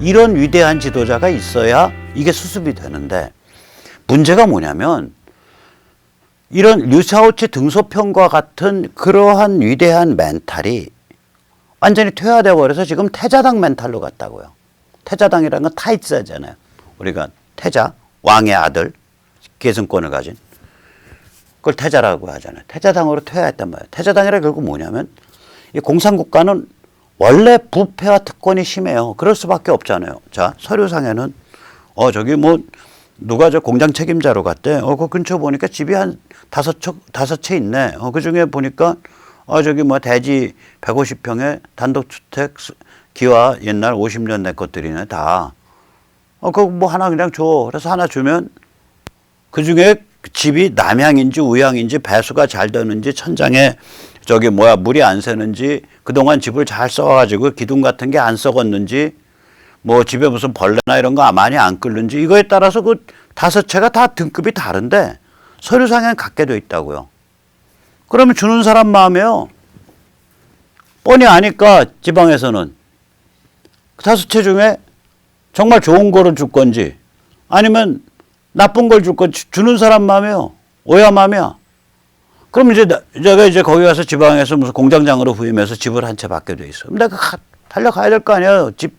이런 위대한 지도자가 있어야 이게 수습이 되는데, 문제가 뭐냐면 이런 류샤오치 등소평과 같은 그러한 위대한 멘탈이 완전히 퇴화되어 버려서 지금 태자당 멘탈로 갔다고요. 태자당이라는 건 타이츠잖아요. 우리가 태자, 왕의 아들, 계승권을 가진 그걸 태자라고 하잖아요. 태자당으로 퇴화했단 말이에요. 태자당이라 결국 뭐냐면 이 공산국가는 원래 부패와 특권이 심해요. 그럴 수밖에 없잖아요. 자, 서류상에는 저기 뭐 누가 저 공장 책임자로 갔대. 그 근처 보니까 집이 한 다섯 채 있네. 그 중에 보니까 저기 뭐 대지 150평에 단독주택 기와 옛날 50년 내 것들이네 다. 그거 뭐 하나 그냥 줘. 그래서 하나 주면 그 중에 집이 남향인지 우향인지 배수가 잘 되는지 천장에 저기 뭐야 물이 안 새는지 그동안 집을 잘 써가지고 기둥 같은 게 안 썩었는지 뭐 집에 무슨 벌레나 이런 거 많이 안 끓는지 이거에 따라서 그 다섯 채가 다 등급이 다른데 서류상에는 갖게 돼 있다고요. 그러면 주는 사람 마음에요. 뻔히 아니까 지방에서는 다섯 채 중에 정말 좋은 거를 줄 건지 아니면 나쁜 걸 줄 건지 주는 사람 마음이요. 오야 마음이야. 그럼 이제 제가 이제 거기 가서 지방에서 무슨 공장장으로 후임해서 집을 한 채 받게 돼 있어. 내가 달려가야 될 거 아니야. 집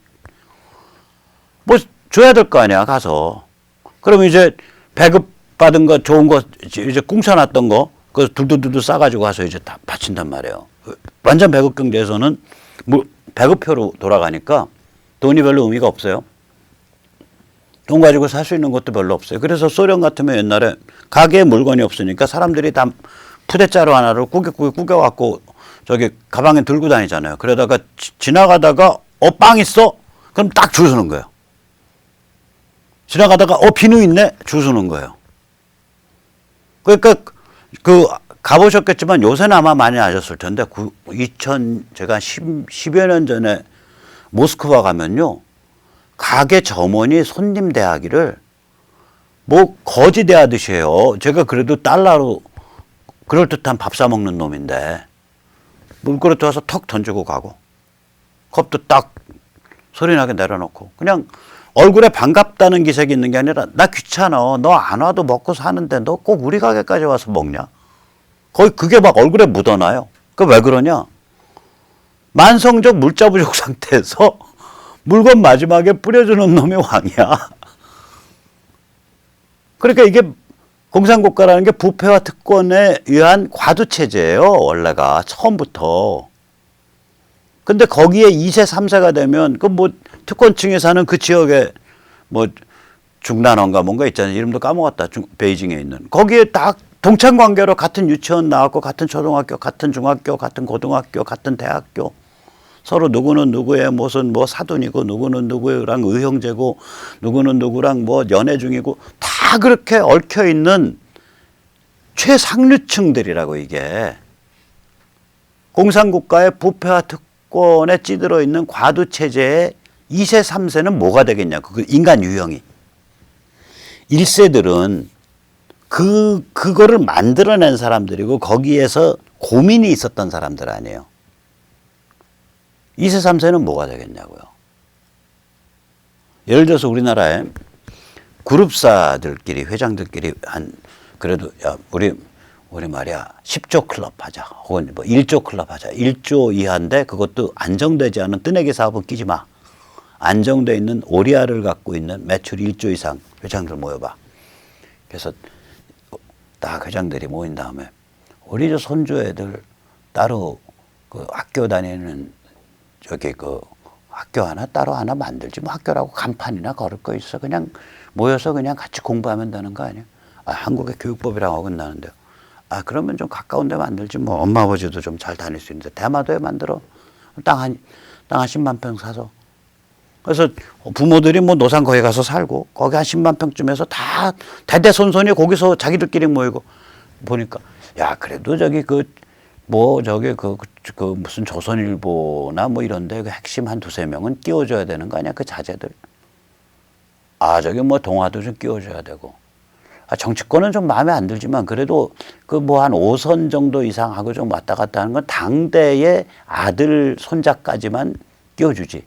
뭐 줘야 될 거 아니야 가서. 그러면 이제 배급 받은 거 좋은 거 이제 꿍쳐놨던 거 그 둘둘둘 싸가지고 가서 이제 다 바친단 말이에요. 완전 배급 경제에서는 뭐 배급표로 돌아가니까 돈이 별로 의미가 없어요. 돈 가지고 살 수 있는 것도 별로 없어요. 그래서 소련 같으면 옛날에 가게에 물건이 없으니까 사람들이 다 푸대자루 하나를 꾸겨갖고 저기 가방에 들고 다니잖아요. 그러다가 지나가다가 빵 있어? 그럼 딱 줄 서는 거예요. 지나가다가 비누 있네? 줄 서는 거예요. 그러니까 그 가보셨겠지만 요새는 아마 많이 아셨을 텐데 제가 10여 년 전에 모스크바 가면요. 가게 점원이 손님 대하기를 뭐 거지 대하듯이 해요. 제가 그래도 달러로 그럴듯한 밥 사 먹는 놈인데 물그릇 와서 턱 던지고 가고 컵도 딱 소리나게 내려놓고 그냥 얼굴에 반갑다는 기색이 있는 게 아니라 나 귀찮아. 너 안 와도 먹고 사는데 너 꼭 우리 가게까지 와서 먹냐? 거의 그게 막 얼굴에 묻어나요. 그 왜 그러냐? 만성적 물자 부족 상태에서 물건 마지막에 뿌려주는 놈이 왕이야. 그러니까 이게 공산국가라는 게 부패와 특권에 의한 과두체제예요. 원래가 처음부터. 근데 거기에 2세, 3세가 되면 그 뭐 특권층에 사는 그 지역에 뭐 중난원가 뭔가 있잖아요. 이름도 까먹었다. 베이징에 있는. 거기에 딱 동창 관계로 같은 유치원 나왔고 같은 초등학교, 같은 중학교, 같은 고등학교, 같은 대학교. 서로 누구는 누구의 무슨 뭐 사돈이고 누구는 누구랑 의형제고 누구는 누구랑 뭐 연애 중이고 다 그렇게 얽혀 있는 최상류층들이라고 이게. 공산국가의 부패와 특권에 찌들어 있는 과두체제의 2세, 3세는 뭐가 되겠냐고. 그 인간 유형이. 1세들은 그거를 만들어낸 사람들이고 거기에서 고민이 있었던 사람들 아니에요. 2세, 3세는 뭐가 되겠냐고요. 예를 들어서 우리나라에 그룹사들끼리 회장들끼리 그래도 야 우리 말이야 10조 클럽 하자 혹은 뭐 1조 클럽 하자. 1조 이하인데 그것도 안정되지 않은 뜨내기 사업은 끼지 마. 안정돼 있는 오리알을 갖고 있는 매출 1조 이상 회장들 모여봐. 그래서 딱 회장들이 모인 다음에 우리 저 손주 애들 따로 그 학교 다니는 저기 그 학교 하나 따로 하나 만들지 뭐 학교라고 간판이나 걸을 거 있어. 그냥 모여서 그냥 같이 공부하면 되는 거 아니야? 한국의 교육법이랑 어긋나는데요. 그러면 좀 가까운 데 만들지 뭐 엄마 아버지도 좀 잘 다닐 수 있는데 대마도에 만들어. 땅 한 10만 평 사서. 그래서 부모들이 뭐 노산 거기 가서 살고 거기 한 10만 평쯤에서 다 대대손손이 거기서 자기들끼리 모이고 보니까 야 그래도 저기 무슨 조선일보나 뭐 이런데 그 핵심 한 두세 명은 끼워줘야 되는 거 아니야 그 자제들. 저기 뭐 동화도 좀 끼워줘야 되고. 정치권은 좀 마음에 안 들지만 그래도 그 뭐 한 5선 정도 이상 하고 좀 왔다 갔다 하는 건 당대의 아들 손자까지만 끼워주지.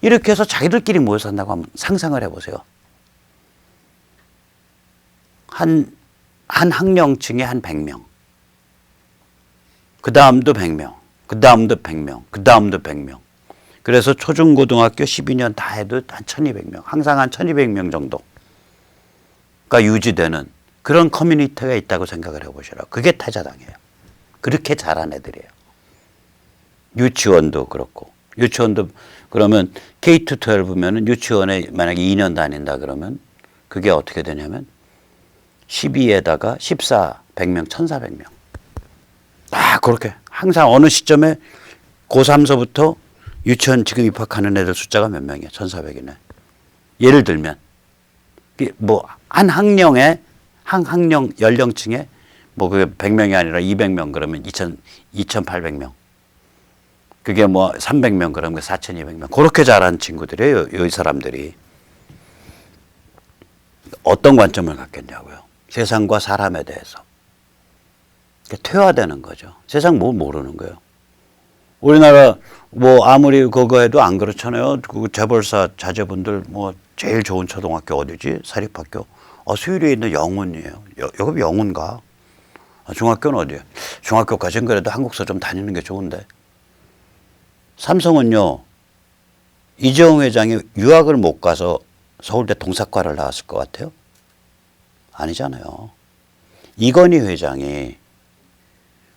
이렇게 해서 자기들끼리 모여 산다고 한번 상상을 해보세요. 한 학령층에 한 100명. 그 다음도 100명. 그 다음도 100명. 그 다음도 100명. 그래서 초중고등학교 12년 다 해도 한 1200명. 항상 한 1200명 정도가 유지되는 그런 커뮤니티가 있다고 생각을 해보시라고. 그게 태자당이에요. 그렇게 자란 애들이에요. 유치원도 그렇고. 유치원도 그러면 K-12면은 유치원에 만약에 2년 다닌다 그러면 그게 어떻게 되냐면 12에다가 14, 100명, 1400명. 다 그렇게 항상 어느 시점에 고3서부터 유치원 지금 입학하는 애들 숫자가 몇 명이야? 1400이네. 예를 들면 뭐 한 학령에 한 학령 연령층에 뭐 그게 100명이 아니라 200명 그러면 2800명. 그게 뭐 300명 그러면 4200명. 그렇게 자란 친구들이에요. 이 사람들이. 어떤 관점을 갖겠냐고요. 세상과 사람에 대해서. 퇴화되는 거죠. 세상 뭘 모르는 거예요. 우리나라 뭐 아무리 그거 해도 안 그렇잖아요. 그 재벌사 자제분들 뭐 제일 좋은 초등학교 어디지? 사립학교. 수유리에 있는 영훈이에요. 여기 영훈가? 중학교는 어디예요? 중학교까지는 그래도 한국서 좀 다니는 게 좋은데. 삼성은요. 이재용 회장이 유학을 못 가서 서울대 동사과를 나왔을 것 같아요? 아니잖아요. 이건희 회장이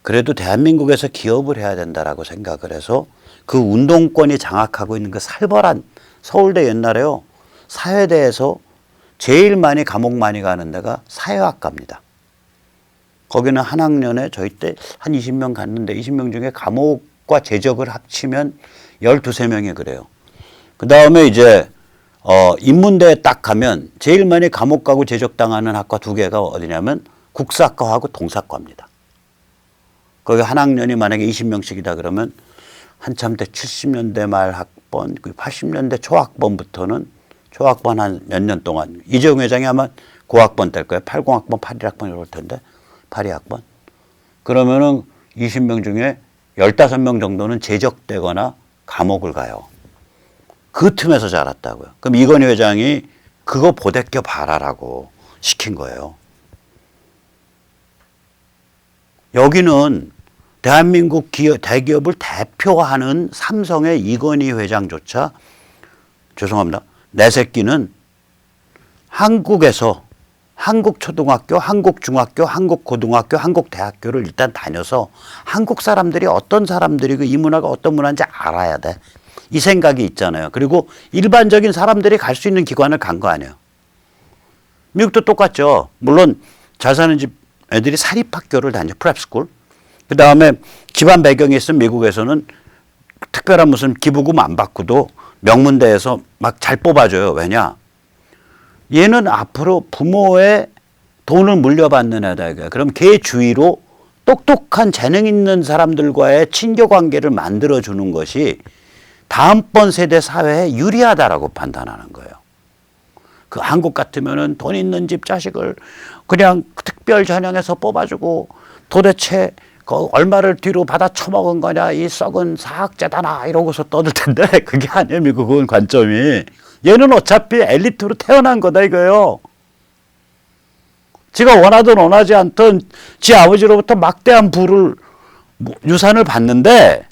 그래도 대한민국에서 기업을 해야 된다라고 생각을 해서 그 운동권이 장악하고 있는 그 살벌한 서울대 옛날에요. 사회대에서 제일 많이 감옥 많이 가는 데가 사회학과입니다. 거기는 한 학년에 저희 때 한 20명 갔는데 20명 중에 감옥과 재적을 합치면 12~13명이 그래요. 그 다음에 이제 인문대에 딱 가면 제일 많이 감옥 가고 재적당하는 학과 2개가 어디냐면 국사과하고 동사과입니다. 거기 한 학년이 만약에 20명씩이다 그러면 한참 때 70년대 말 학번, 80년대 초학번부터는 초학번 한 몇 년 동안 이재용 회장이 아마 고학번 때일 거예요. 80학번, 81학번 이럴 텐데 82학번. 그러면은 20명 중에 15명 정도는 재적되거나 감옥을 가요. 그 틈에서 자랐다고요. 그럼 이건희 회장이 그거 보대껴 봐라라고 시킨 거예요. 여기는 대한민국 대기업을 대표하는 삼성의 이건희 회장조차 죄송합니다. 내 새끼는 한국에서 한국초등학교, 한국중학교, 한국고등학교, 한국대학교를 일단 다녀서 한국 사람들이 어떤 사람들이고 이 문화가 어떤 문화인지 알아야 돼. 이 생각이 있잖아요. 그리고 일반적인 사람들이 갈 수 있는 기관을 간 거 아니에요. 미국도 똑같죠. 물론 잘 사는 집 애들이 사립학교를 다니죠. 프랩스쿨. 그 다음에 집안 배경이 있으면 미국에서는 특별한 무슨 기부금 안 받고도 명문대에서 막 잘 뽑아줘요. 왜냐? 얘는 앞으로 부모의 돈을 물려받는 애다. 이거야. 그럼 걔 주위로 똑똑한 재능 있는 사람들과의 친교 관계를 만들어주는 것이 다음번 세대 사회에 유리하다라고 판단하는 거예요. 그 한국 같으면은 돈 있는 집 자식을 그냥 특별 전형에서 뽑아주고 도대체 그 얼마를 뒤로 받아 처먹은 거냐 이 썩은 사학재단아 이러고서 떠들 텐데 그게 아니에요. 미국은 관점이. 얘는 어차피 엘리트로 태어난 거다 이거예요. 지가 원하든 원하지 않든 지 아버지로부터 막대한 부를 유산을 받는데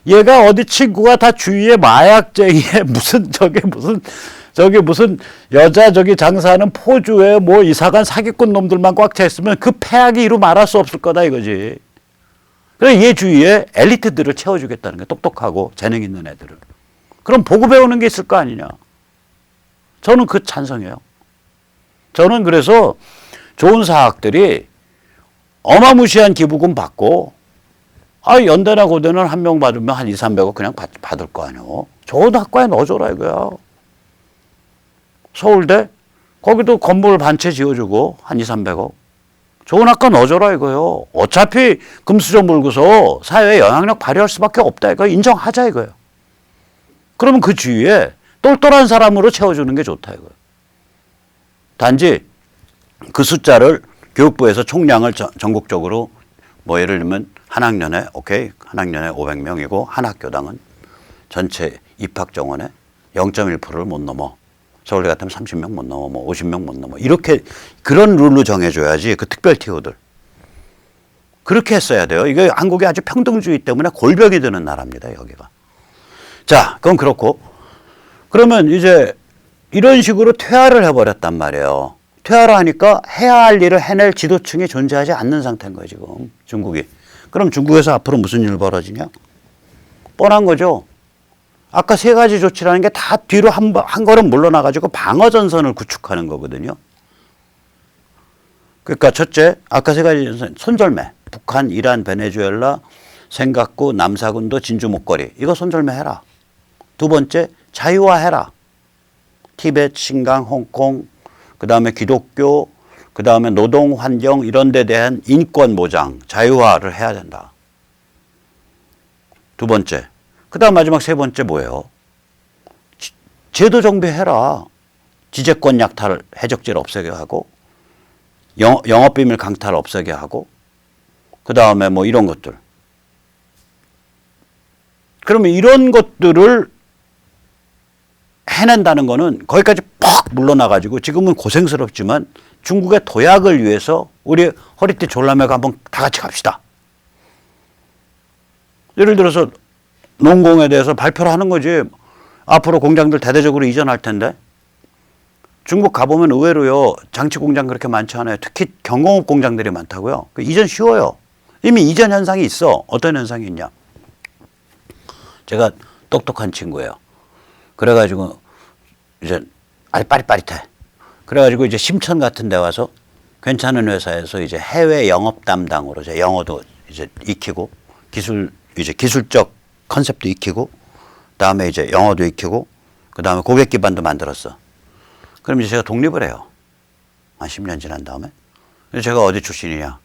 얘가 어디 친구가 다 주위에 마약쟁이에 무슨 여자 장사하는 포주에 뭐 이사간 사기꾼 놈들만 꽉 차 있으면 그 폐악이 이루 말할 수 없을 거다 이거지. 그래 얘 주위에 엘리트들을 채워주겠다는 거야. 똑똑하고 재능 있는 애들을. 그럼 보고 배우는 게 있을 거 아니냐. 저는 그 찬성해요. 저는 그래서 좋은 사학들이 어마무시한 기부금 받고 연대나 고대는 한 명 받으면 한 200~300억 그냥 받을 거 아니에요. 좋은 학과에 넣어줘라 이거야. 서울대 거기도 건물 반채 지어주고 한 200~300억. 좋은 학과 넣어줘라 이거예요. 어차피 금수저 물고서 사회에 영향력 발휘할 수밖에 없다 이거 인정하자 이거예요. 그러면 그 주위에 똘똘한 사람으로 채워주는 게 좋다 이거예요. 단지 그 숫자를 교육부에서 총량을 전국적으로 뭐 예를 들면 한 학년에 500명이고 한 학교당은 전체 입학 정원에 0.1%를 못 넘어. 서울대 같으면 30명 못 넘어, 뭐 50명 못 넘어. 이렇게 그런 룰로 정해줘야지 그 특별 TO들. 그렇게 했어야 돼요. 이게 한국이 아주 평등주의 때문에 골병이 드는 나라입니다, 여기가. 자, 그건 그렇고. 그러면 이제 이런 식으로 퇴화를 해버렸단 말이에요. 퇴화를 하니까 해야 할 일을 해낼 지도층이 존재하지 않는 상태인 거예요, 지금 중국이. 그럼 중국에서 앞으로 무슨 일 벌어지냐? 뻔한 거죠. 아까 세 가지 조치라는 게 다 뒤로 한 걸음 물러나가지고 방어전선을 구축하는 거거든요. 그러니까 첫째, 아까 세 가지 전선, 손절매. 북한, 이란, 베네수엘라, 생각구, 남사군도 진주 목걸이. 이거 손절매 해라. 두 번째, 자유화해라. 티베트, 신강, 홍콩, 그 다음에 기독교, 그 다음에 노동 환경 이런 데 대한 인권 보장, 자유화를 해야 된다. 두 번째. 그 다음 마지막 세 번째 뭐예요? 제도 정비해라. 지재권 약탈, 해적질 없애게 하고, 영업비밀 강탈 없애게 하고, 그 다음에 뭐 이런 것들. 그러면 이런 것들을 해낸다는 거는 거기까지 퍽 물러나가지고 지금은 고생스럽지만 중국의 도약을 위해서 우리 허리띠 졸라매고 한번 다 같이 갑시다. 예를 들어서 농공에 대해서 발표를 하는 거지. 앞으로 공장들 대대적으로 이전할 텐데. 중국 가보면 의외로요. 장치 공장 그렇게 많지 않아요. 특히 경공업 공장들이 많다고요. 이전 쉬워요. 이미 이전 현상이 있어. 어떤 현상이 있냐. 제가 똑똑한 친구예요. 그래가지고 이제 아주 빠릿빠릿해. 그래가지고 이제 심천 같은 데 와서 괜찮은 회사에서 이제 해외 영업 담당으로 이제 영어도 이제 익히고 기술적 컨셉도 익히고 그다음에 이제 영어도 익히고 그다음에 고객 기반도 만들었어. 그럼 이제 제가 독립을 해요. 한 10년 지난 다음에. 제가 어디 출신이냐.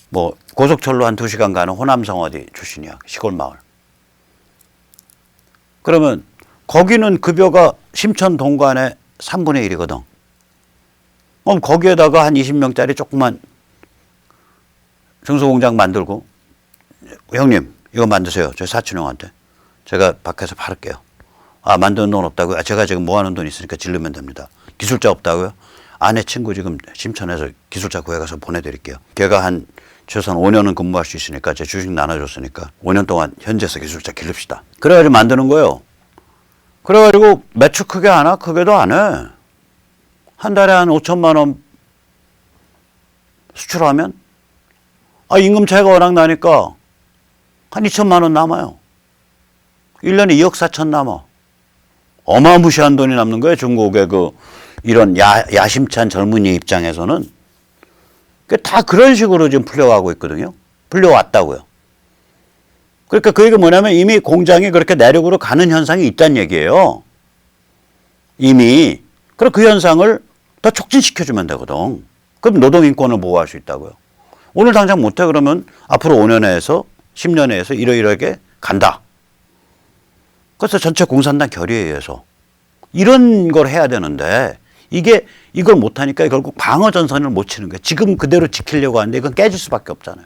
뭐 고속철로 한 2시간 가는 호남성 어디 출신이야. 시골 마을. 그러면 거기는 급여가 심천 동관의 3분의 1이거든. 그럼 거기에다가 한 20명짜리 조그만 중소공장 만들고 형님 이거 만드세요. 저희 사촌 형한테. 제가 밖에서 팔을게요. 아 만드는 돈 없다고요? 아, 제가 지금 모아놓은 돈 있으니까 질르면 됩니다. 기술자 없다고요? 아내 친구 지금 심천에서 기술자 구해가서 보내드릴게요. 걔가 한 최소한 5년은 근무할 수 있으니까 제 주식 나눠줬으니까 5년 동안 현지에서 기술자 기릅시다. 그래가지고 만드는 거예요. 그래가지고 매출 크게 하나? 크게도 안 해. 한 달에 한 5천만 원 수출하면 임금 차이가 워낙 나니까 한 2천만 원 남아요. 1년에 2억 4천 남아. 어마무시한 돈이 남는 거예요. 중국의 이런 야심찬 젊은이 입장에서는. 다 그런 식으로 지금 풀려가고 있거든요. 풀려왔다고요. 그러니까 그 얘기가 뭐냐면 이미 공장이 그렇게 내륙으로 가는 현상이 있다는 얘기예요. 이미. 그럼 그 현상을 더 촉진시켜주면 되거든. 그럼 노동인권을 보호할 수 있다고요. 오늘 당장 못해 그러면 앞으로 5년에서 10년에서 이러이러하게 간다. 그래서 전체 공산당 결의에 의해서 이런 걸 해야 되는데 이걸 못하니까 결국 방어전선을 못 치는 거예요. 지금 그대로 지키려고 하는데 이건 깨질 수밖에 없잖아요.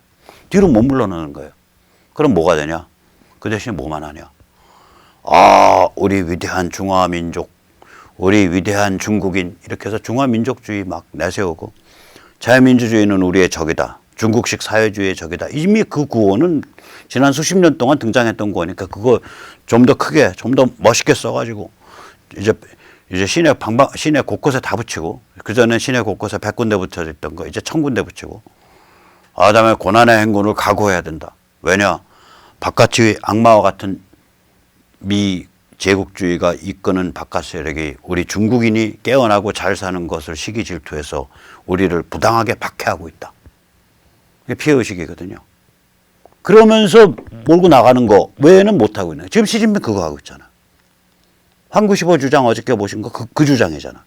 뒤로 못 물러나는 거예요. 그럼 뭐가 되냐? 그 대신에 뭐만 하냐? 우리 위대한 중화민족, 우리 위대한 중국인 이렇게 해서 중화민족주의 막 내세우고 자유민주주의는 우리의 적이다. 중국식 사회주의의 적이다. 이미 그 구호는 지난 수십 년 동안 등장했던 거니까 그거 좀 더 크게, 좀 더 멋있게 써가지고 이제 시내 곳곳에 다 붙이고 그전에 시내 곳곳에 100군데 붙여 있던 거 이제 1000군데 붙이고 그다음에 고난의 행군을 각오해야 된다. 왜냐? 바깥의 악마와 같은 미 제국주의가 이끄는 바깥 세력이 우리 중국인이 깨어나고 잘 사는 것을 시기 질투해서 우리를 부당하게 박해하고 있다. 이게 피해의식이거든요. 그러면서 몰고 나가는 거 외에는 못하고 있는. 지금 시진핑 그거 하고 있잖아. 황구시보 주장 어저께 보신 거 그 주장이잖아.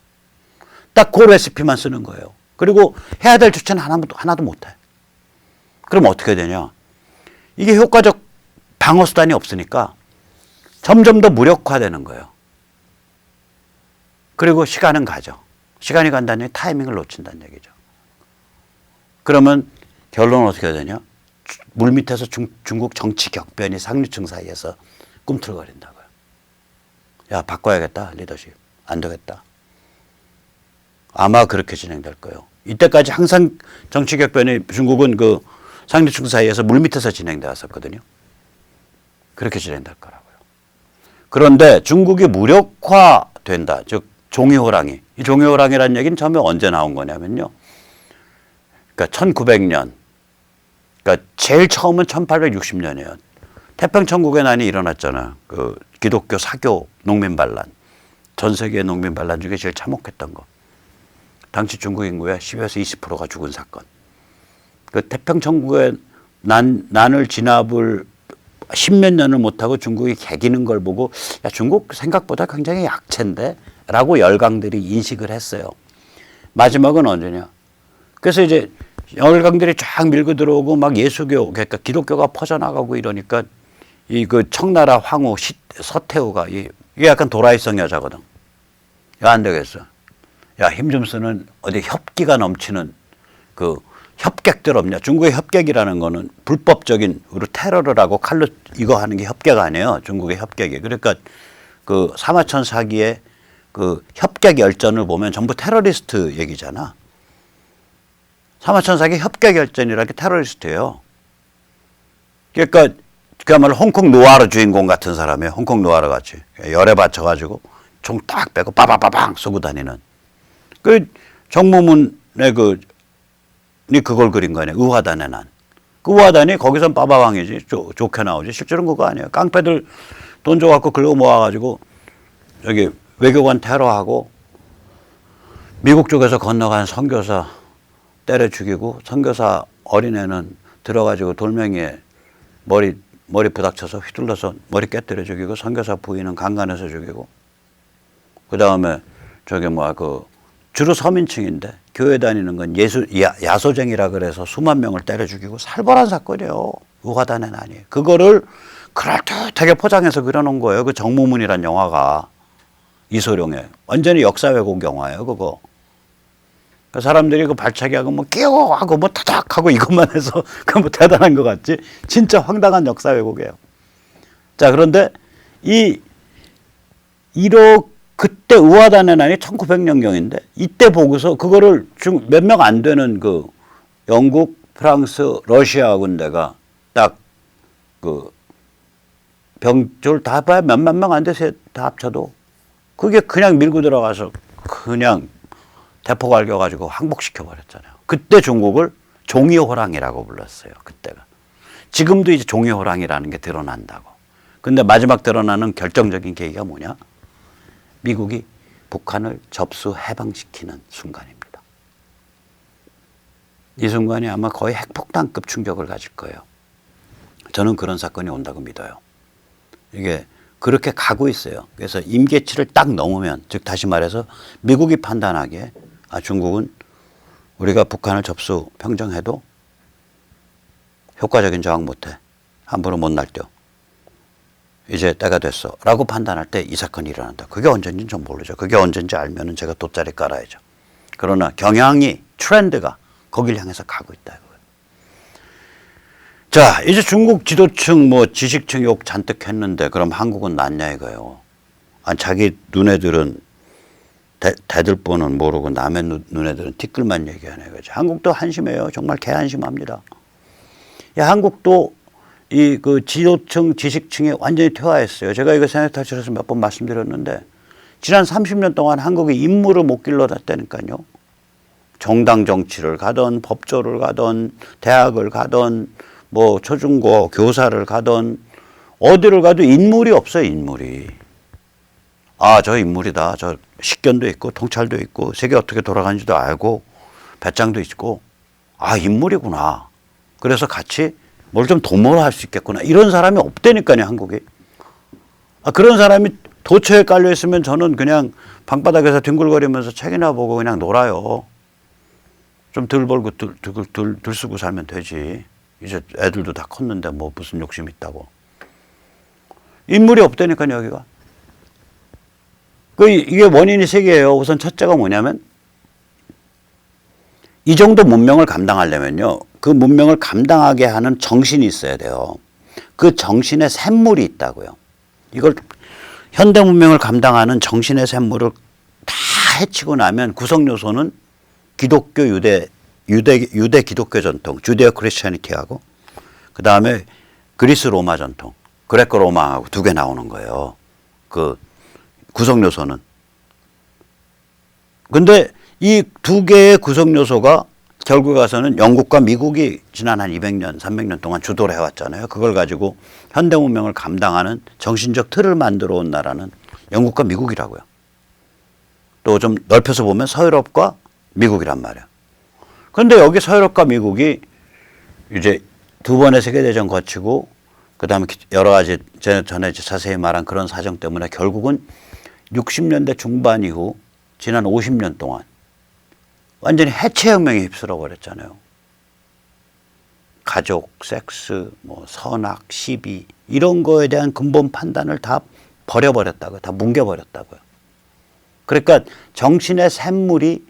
딱 그 레시피만 쓰는 거예요. 그리고 해야 될 조치는 하나도 못해. 그럼 어떻게 되냐. 이게 효과적 방어 수단이 없으니까 점점 더 무력화되는 거예요. 그리고 시간은 가죠. 시간이 간다는 얘기 타이밍을 놓친다는 얘기죠. 그러면 결론은 어떻게 되냐. 물밑에서 중국 정치 격변이 상류층 사이에서 꿈틀거린다고요. 야, 바꿔야겠다. 리더십. 안 되겠다. 아마 그렇게 진행될 거예요. 이때까지 항상 정치 격변이 중국은 그 상류층 사이에서 물밑에서 진행돼 왔었거든요. 그렇게 진행될 거라고요. 그런데 중국이 무력화된다. 즉 종이호랑이. 이 종이호랑이라는 얘기는 처음에 언제 나온 거냐면요. 그러니까 1900년. 그러니까 제일 처음은 1860년이에요. 태평천국의 난이 일어났잖아. 그 기독교 사교 농민 반란. 전 세계 농민 반란 중에 제일 참혹했던 거. 당시 중국 인구의 10에서 20%가 죽은 사건. 그 태평천국의 난을 진압을 10몇 년을 못하고 중국이 개기는 걸 보고 야, 중국 생각보다 굉장히 약체인데 라고 열강들이 인식을 했어요. 마지막은 언제냐. 그래서 이제 열강들이 쫙 밀고 들어오고 막 예수교, 그러니까 기독교가 퍼져나가고 이러니까 이 그 청나라 황후 서태후가 이게 약간 도라이성 여자거든. 야, 안 되겠어. 야, 힘 좀 쓰는 어디 협기가 넘치는 그 협객들 없냐. 중국의 협객이라는 거는 불법적인 우리 테러를 하고 칼로 이거 하는 게 협객 아니에요. 중국의 협객이. 그러니까 그 사마천 사기의 그 협객 열전을 보면 전부 테러리스트 얘기잖아. 사마천 사기 협객 열전이라는 게 테러리스트예요. 그러니까 그야말로 홍콩 노아르 주인공 같은 사람이에요. 홍콩 노아르 같이. 열에 받쳐가지고 총 딱 빼고 빠바바방 쏘고 다니는. 그 정무문의 그걸 그린 거 아니에요. 의화단의 난. 그 의화단이 거기선 빠바방이지. 좋게 나오지. 실제로는 그거 아니에요. 깡패들 돈 줘갖고 긁어 모아가지고 여기 외교관 테러하고 미국 쪽에서 건너간 선교사 때려 죽이고 선교사 어린애는 들어가지고 돌멩이에 머리 부닥쳐서 휘둘러서 머리 깨뜨려 죽이고 선교사 부인은 강간해서 죽이고 그 다음에 저기 주로 서민층인데 교회 다니는 건 야소쟁이라 그래서 수만 명을 때려 죽이고 살벌한 사건이에요. 의화단의 난이. 그거를 그럴듯하게 포장해서 그려놓은 거예요. 그 정무문이란 영화가 이소룡의 완전히 역사 왜곡 영화예요. 그거. 사람들이 그 발차기하고 뭐 끼워하고 뭐 타닥하고 이것만 해서 그 뭐 대단한 것 같지. 진짜 황당한 역사 왜곡이에요. 자, 그런데 그때 의화단의 난이 1900년경인데 이때 보고서 그거를 몇 명 안 되는 그 영국, 프랑스, 러시아 군대가 딱 그 병졸 다 봐야 몇만 명 안 돼서 다 합쳐도 그게 그냥 밀고 들어가서 그냥 대포 갈겨가지고 항복시켜버렸잖아요. 그때 중국을 종이호랑이라고 불렀어요. 그때가. 지금도 이제 종이호랑이라는 게 드러난다고. 근데 마지막 드러나는 결정적인 계기가 뭐냐? 미국이 북한을 접수 해방시키는 순간입니다. 이 순간이 아마 거의 핵폭탄급 충격을 가질 거예요. 저는 그런 사건이 온다고 믿어요. 이게 그렇게 가고 있어요. 그래서 임계치를 딱 넘으면, 즉 다시 말해서 미국이 판단하기에 중국은 우리가 북한을 접수 평정해도 효과적인 저항 못해. 함부로 못 날뛰어. 이제 때가 됐어. 라고 판단할 때 이 사건이 일어난다. 그게 언제인지는 좀 모르죠. 그게 언제인지 알면은 제가 돗자리 깔아야죠. 그러나 경향이, 트렌드가 거길 향해서 가고 있다. 자, 이제 중국 지도층, 지식층 욕 잔뜩 했는데 그럼 한국은 낫냐 이거예요. 자기 눈에들은 대들보는 모르고 남의 눈에들은 티끌만 얘기하네. 그죠. 한국도 한심해요. 정말 개한심합니다. 야, 한국도 그 지도층, 지식층이 완전히 퇴화했어요. 제가 이거 세네탈출에서 몇 번 말씀드렸는데 지난 30년 동안 한국이 인물을 못 길러냈다니까요. 정당 정치를 가던 법조를 가던 대학을 가던 초중고 교사를 가던 어디를 가도 인물이 없어요. 인물이. 저 인물이다. 저 식견도 있고 통찰도 있고 세계 어떻게 돌아가는지도 알고 배짱도 있고 인물이구나. 그래서 같이 뭘 좀 도모를 할 수 있겠구나. 이런 사람이 없다니까요. 한국이. 그런 사람이 도처에 깔려 있으면 저는 그냥 방바닥에서 뒹굴거리면서 책이나 보고 그냥 놀아요. 좀 덜 벌고 덜 쓰고 살면 되지. 이제 애들도 다 컸는데 무슨 욕심 있다고. 인물이 없다니까요. 여기가. 이게 원인이 세 개예요. 우선 첫째가 뭐냐면 이 정도 문명을 감당하려면요. 그 문명을 감당하게 하는 정신이 있어야 돼요. 그 정신에 샘물이 있다고요. 이걸 현대 문명을 감당하는 정신의 샘물을 다 해치고 나면 구성 요소는 기독교 유대 기독교 전통, 주데오 크리스천니티하고 그 다음에 그리스 로마 전통, 그레코 로마하고 두 개 나오는 거예요. 그 구성 요소는. 근데 이 두 개의 구성 요소가 결국 가서는 영국과 미국이 지난 한 200년, 300년 동안 주도를 해왔잖아요. 그걸 가지고 현대 문명을 감당하는 정신적 틀을 만들어 온 나라는 영국과 미국이라고요. 또 좀 넓혀서 보면 서유럽과 미국이란 말이에요. 그런데 여기 서유럽과 미국이 이제 두 번의 세계대전 거치고 그다음에 여러 가지 전에 자세히 말한 그런 사정 때문에 결국은 60년대 중반 이후 지난 50년 동안 완전히 해체혁명에 휩쓸어 버렸잖아요. 가족, 섹스, 뭐 선악, 시비 이런 거에 대한 근본 판단을 다 버려버렸다고요. 다 뭉개버렸다고요. 그러니까 정신의 샘물이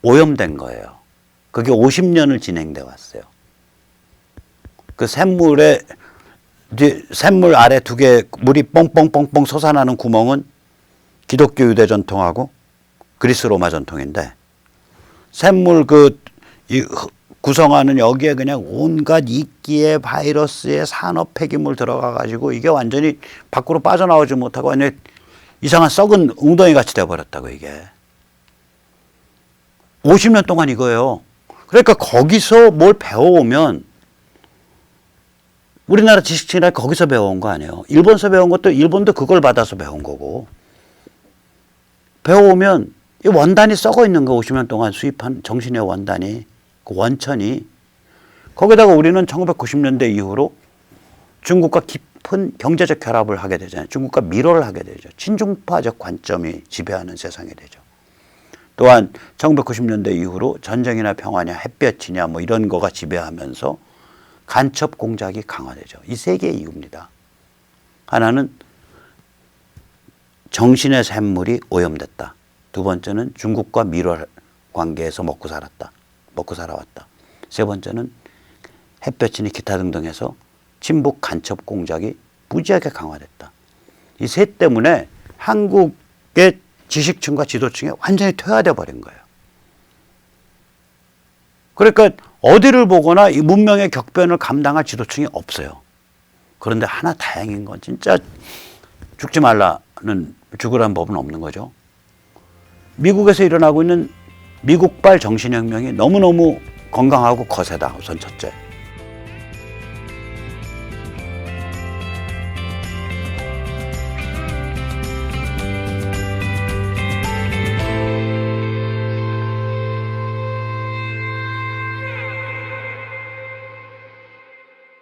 오염된 거예요. 그게 50년을 진행돼 왔어요. 그 샘물 아래 두 개 물이 뻥뻥뻥뻥 솟아나는 구멍은 기독교 유대 전통하고 그리스 로마 전통인데 샘물 구성하는 여기에 그냥 온갖 이끼에 바이러스에 산업 폐기물 들어가 가지고 이게 완전히 밖으로 빠져나오지 못하고 완전히 이상한 썩은 웅덩이 같이 돼버렸다고 이게. 50년 동안 이거예요. 그러니까 거기서 뭘 배워오면 우리나라 지식층이라 거기서 배워온 거 아니에요. 일본에서 배운 것도 일본도 그걸 받아서 배운 거고. 배워오면 이 원단이 썩어 있는 거 50년 동안 수입한 정신의 원단이 그 원천이 거기다가 우리는 1990년대 이후로 중국과 깊은 경제적 결합을 하게 되잖아요. 중국과 밀어를 하게 되죠. 친중파적 관점이 지배하는 세상이 되죠. 또한 1990년대 이후로 전쟁이나 평화냐 햇볕이냐 뭐 이런 거가 지배하면서 간첩 공작이 강화되죠. 이 세 개의 이유입니다. 하나는 정신의 샘물이 오염됐다. 두 번째는 중국과 밀월 관계에서 먹고 살아왔다. 세 번째는 햇볕이니 기타 등등 해서 친북 간첩 공작이 무지하게 강화됐다. 이 셋 때문에 한국의 지식층과 지도층이 완전히 퇴화되어 버린 거예요. 그러니까 어디를 보거나 이 문명의 격변을 감당할 지도층이 없어요. 그런데 하나 다행인 건 진짜 죽으라는 법은 없는 거죠. 미국에서 일어나고 있는 미국발 정신혁명이 너무너무 건강하고 거세다. 우선 첫째.